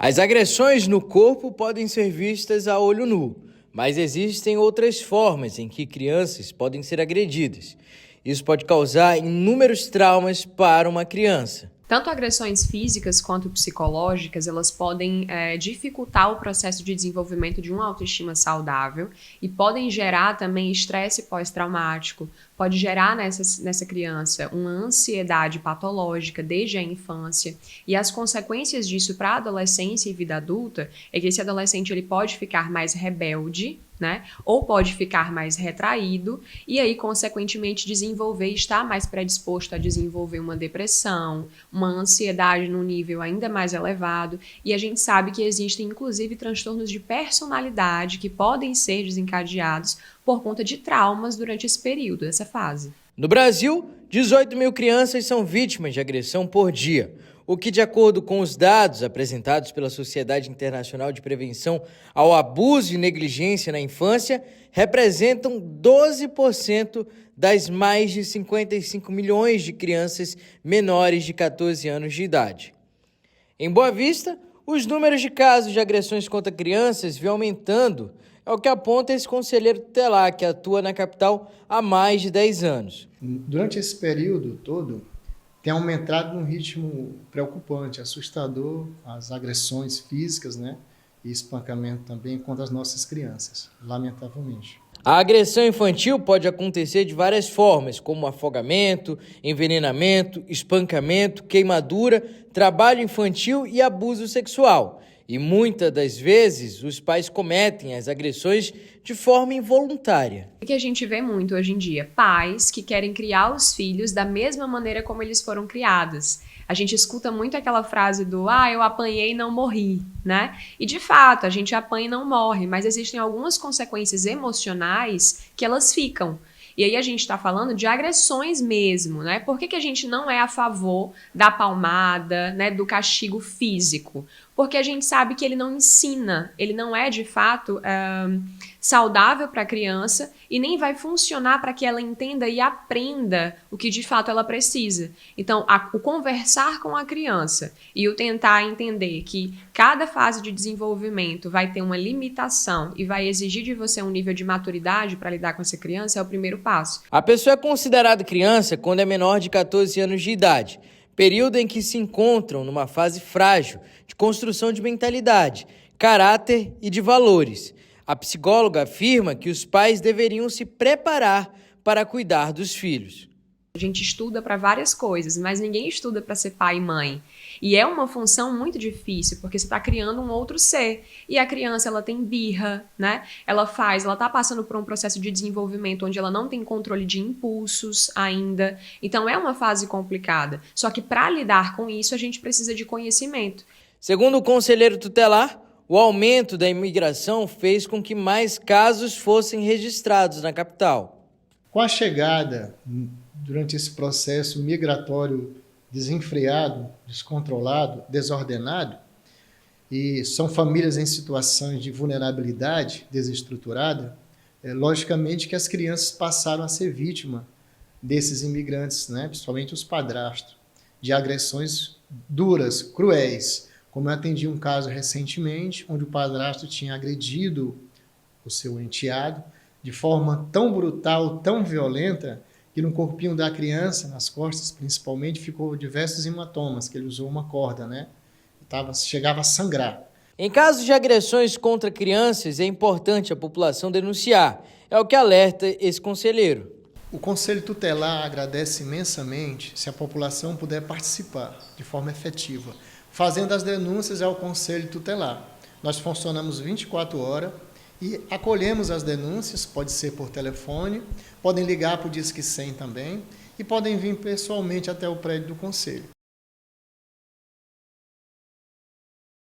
As agressões no corpo podem ser vistas a olho nu, mas existem outras formas em que crianças podem ser agredidas. Isso pode causar inúmeros traumas para uma criança. Tanto agressões físicas quanto psicológicas, elas podem dificultar o processo de desenvolvimento de uma autoestima saudável e podem gerar também estresse pós-traumático, pode gerar nessa criança uma ansiedade patológica desde a infância, e as consequências disso para a adolescência e vida adulta é que esse adolescente ele pode ficar mais rebelde, né? Ou pode ficar mais retraído e aí, consequentemente, estar mais predisposto a desenvolver uma depressão, uma ansiedade num nível ainda mais elevado, e a gente sabe que existem, inclusive, transtornos de personalidade que podem ser desencadeados por conta de traumas durante esse período, essa fase. No Brasil, 18 mil crianças são vítimas de agressão por dia, o que, de acordo com os dados apresentados pela Sociedade Internacional de Prevenção ao Abuso e Negligência na Infância, representam 12% das mais de 55 milhões de crianças menores de 14 anos de idade. Em Boa Vista, os números de casos de agressões contra crianças vêm aumentando, é o que aponta esse conselheiro tutelar que atua na capital há mais de 10 anos. Durante esse período todo, tem aumentado num ritmo preocupante, assustador, as agressões físicas, né, e espancamento também contra as nossas crianças, lamentavelmente. A agressão infantil pode acontecer de várias formas, como afogamento, envenenamento, espancamento, queimadura, trabalho infantil e abuso sexual. E muitas das vezes os pais cometem as agressões de forma involuntária. O que a gente vê muito hoje em dia? Pais que querem criar os filhos da mesma maneira como eles foram criados. A gente escuta muito aquela frase do eu apanhei e não morri, né? E de fato, a gente apanha e não morre, mas existem algumas consequências emocionais que elas ficam. E aí a gente está falando de agressões mesmo, né? Por que a gente não é a favor da palmada, né, do castigo físico? Porque a gente sabe que ele não ensina, ele não é de fato saudável para a criança e nem vai funcionar para que ela entenda e aprenda o que de fato ela precisa. Então, o conversar com a criança e o tentar entender que cada fase de desenvolvimento vai ter uma limitação e vai exigir de você um nível de maturidade para lidar com essa criança é o primeiro passo. A pessoa é considerada criança quando é menor de 14 anos de idade, período em que se encontram numa fase frágil de construção de mentalidade, caráter e de valores. A psicóloga afirma que os pais deveriam se preparar para cuidar dos filhos. A gente estuda para várias coisas, mas ninguém estuda para ser pai e mãe. E é uma função muito difícil, porque você está criando um outro ser. E a criança, ela tem birra, né? Ela está passando por um processo de desenvolvimento onde ela não tem controle de impulsos ainda. Então é uma fase complicada. Só que para lidar com isso, a gente precisa de conhecimento. Segundo o conselheiro tutelar, o aumento da imigração fez com que mais casos fossem registrados na capital. Com a chegada, durante esse processo migratório desenfreado, descontrolado, desordenado, e são famílias em situações de vulnerabilidade desestruturada, logicamente que as crianças passaram a ser vítimas desses imigrantes, né, principalmente os padrastos, de agressões duras, cruéis, como eu atendi um caso recentemente, onde o padrasto tinha agredido o seu enteado de forma tão brutal, tão violenta, que no corpinho da criança, nas costas principalmente, ficou diversos hematomas, que ele usou uma corda, né? Chegava a sangrar. Em casos de agressões contra crianças, é importante a população denunciar. É o que alerta esse conselheiro. O Conselho Tutelar agradece imensamente se a população puder participar de forma efetiva, fazendo as denúncias ao Conselho Tutelar. Nós funcionamos 24 horas e acolhemos as denúncias, pode ser por telefone, podem ligar para o Disque 100 também e podem vir pessoalmente até o prédio do Conselho.